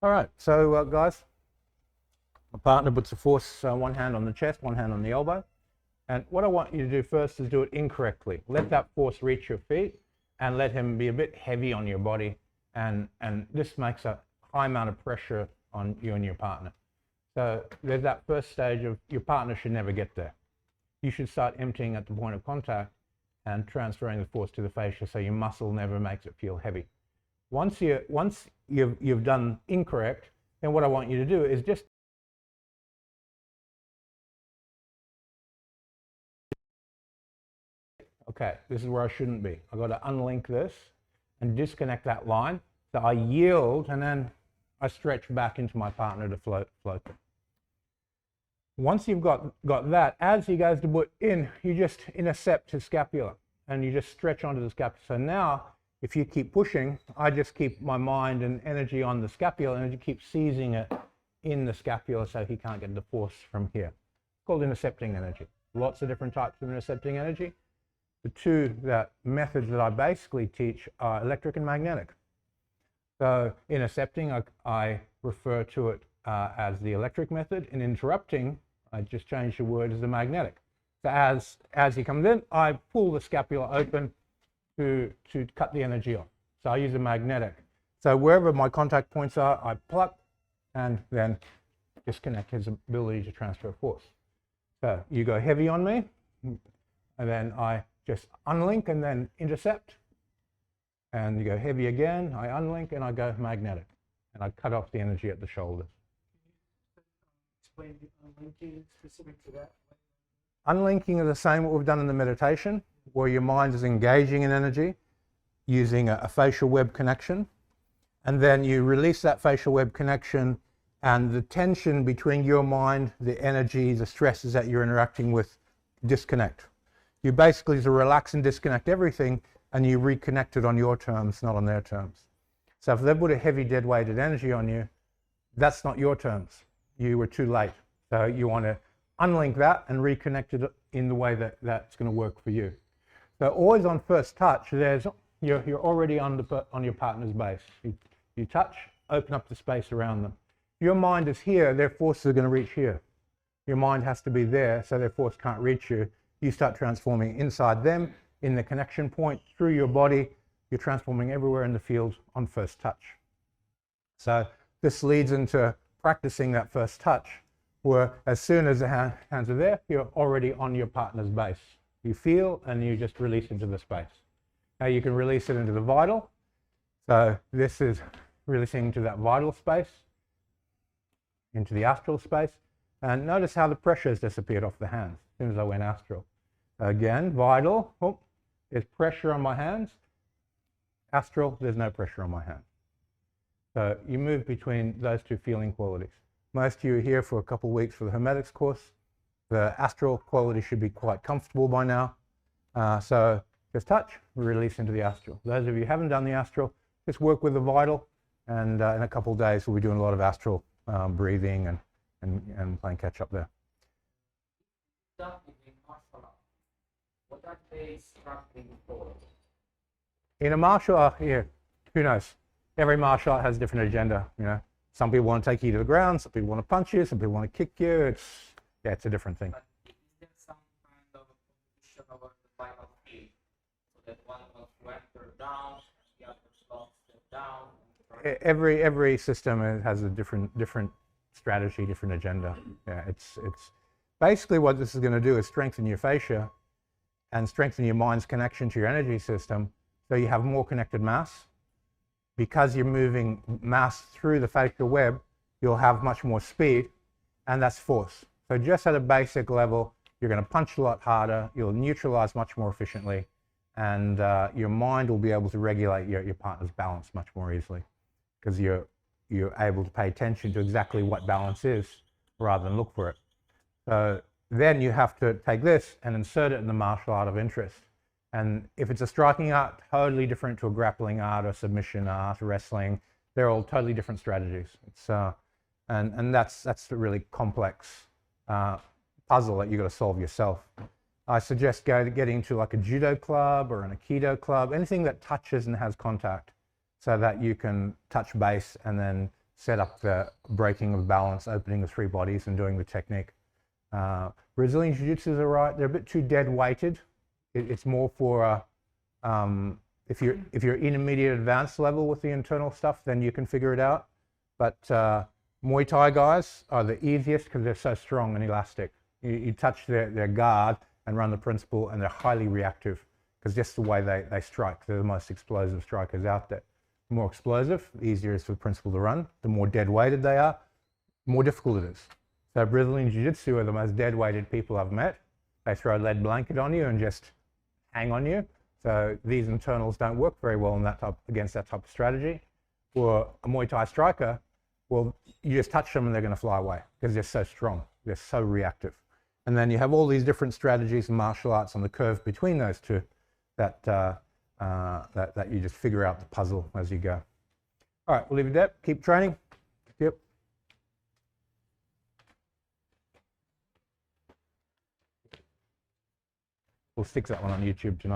All right, so guys, my partner puts the force, one hand on the chest, one hand on the elbow. And what I want you to do first is do it incorrectly. Let that force reach your feet and let him be a bit heavy on your body. And this makes a high amount of pressure on you and your partner. So there's that first stage of your partner should never get there. You should start emptying at the point of contact and transferring the force to the fascia so your muscle never makes it feel heavy. Once you've done incorrect, then what I want you to do is just okay, this is where I shouldn't be. I've got to unlink this and disconnect that line. So I yield and then I stretch back into my partner to float them. Once you've got that, as he goes to put in, you just intercept his scapula and you just stretch onto the scapula. So now, if you keep pushing, I just keep my mind and energy on the scapula and you keep seizing it in the scapula so he can't get the force from here. It's called intercepting energy. Lots of different types of intercepting energy. The two methods that I basically teach are electric and magnetic. So intercepting, I refer to it as the electric method. In interrupting, I just changed the word as the magnetic. So as he comes in, I pull the scapula open to cut the energy off. So I use a magnetic. So wherever my contact points are, I pluck and then disconnect his ability to transfer force. So you go heavy on me, and then I just unlink and then intercept. And you go heavy again, I unlink and I go magnetic. And I cut off the energy at the shoulders. Can you explain the unlinking specific to that? Unlinking is the same what we've done in the meditation, where your mind is engaging in energy using a facial web connection. And then you release that facial web connection and the tension between your mind, the energy, the stresses that you're interacting with disconnect. You basically just relax and disconnect everything and you reconnect it on your terms, not on their terms. So if they put a heavy dead weighted energy on you, that's not your terms. You were too late. So you want to unlink that and reconnect it in the way that's going to work for you. So always on first touch, you're already on your partner's base. You touch, open up the space around them. Your mind is here, their forces are going to reach here. Your mind has to be there, so their force can't reach you. You start transforming inside them, in the connection point, through your body. You're transforming everywhere in the field on first touch. So this leads into practicing that first touch, where as soon as the hands are there, you're already on your partner's base. You feel and you just release into the space. Now you can release it into the vital. So this is releasing into that vital space, into the astral space. And notice how the pressure has disappeared off the hands as soon as I went astral. Again, vital, oh, there's pressure on my hands. Astral, there's no pressure on my hands. So you move between those two feeling qualities. Most of you are here for a couple of weeks for the Hermetics course. The astral quality should be quite comfortable by now. So just touch, release into the astral. Those of you who haven't done the astral, just work with the vital, and in a couple of days we'll be doing a lot of astral breathing and playing catch up there. What are they struggling for? In a martial art, yeah, who knows? Every martial art has a different agenda, you know. Some people want to take you to the ground, some people want to punch you, some people want to kick you. It's a different thing. But is there some kind of a competition over the final field? So that one wants to enter down, the other slots step down? Every system has a different strategy, different agenda. Yeah, it's basically what this is going to do is strengthen your fascia and strengthen your mind's connection to your energy system, so you have more connected mass. Because you're moving mass through the facial web, you'll have much more speed, and that's force. So just at a basic level, you're going to punch a lot harder, you'll neutralize much more efficiently, and your mind will be able to regulate your partner's balance much more easily, because you're able to pay attention to exactly what balance is rather than look for it. So then you have to take this and insert it in the martial art of interest. And if it's a striking art, totally different to a grappling art or submission art or wrestling. They're all totally different strategies. It's and that's the really complex puzzle that you've got to solve yourself. I suggest getting to like a judo club or an aikido club, anything that touches and has contact, so that you can touch base and then set up the breaking of balance, opening the three bodies and doing the technique. Brazilian Jiu-Jitsu are right. They're a bit too dead weighted. It's more for if you're intermediate advanced level with the internal stuff, then you can figure it out. But Muay Thai guys are the easiest because they're so strong and elastic. You touch their guard and run the principle, and they're highly reactive because just the way they strike. They're the most explosive strikers out there. The more explosive, the easier it is for the principle to run. The more dead weighted they are, the more difficult it is. So Brazilian Jiu-Jitsu are the most dead weighted people I've met. They throw a lead blanket on you and just hang on you. So these internals don't work very well in against that type of strategy. Or a Muay Thai striker, well, you just touch them and they're going to fly away because they're so strong. They're so reactive. And then you have all these different strategies and martial arts on the curve between those two that you just figure out the puzzle as you go. All right, we'll leave it there. Keep training. Yep. We'll stick that one on YouTube tonight.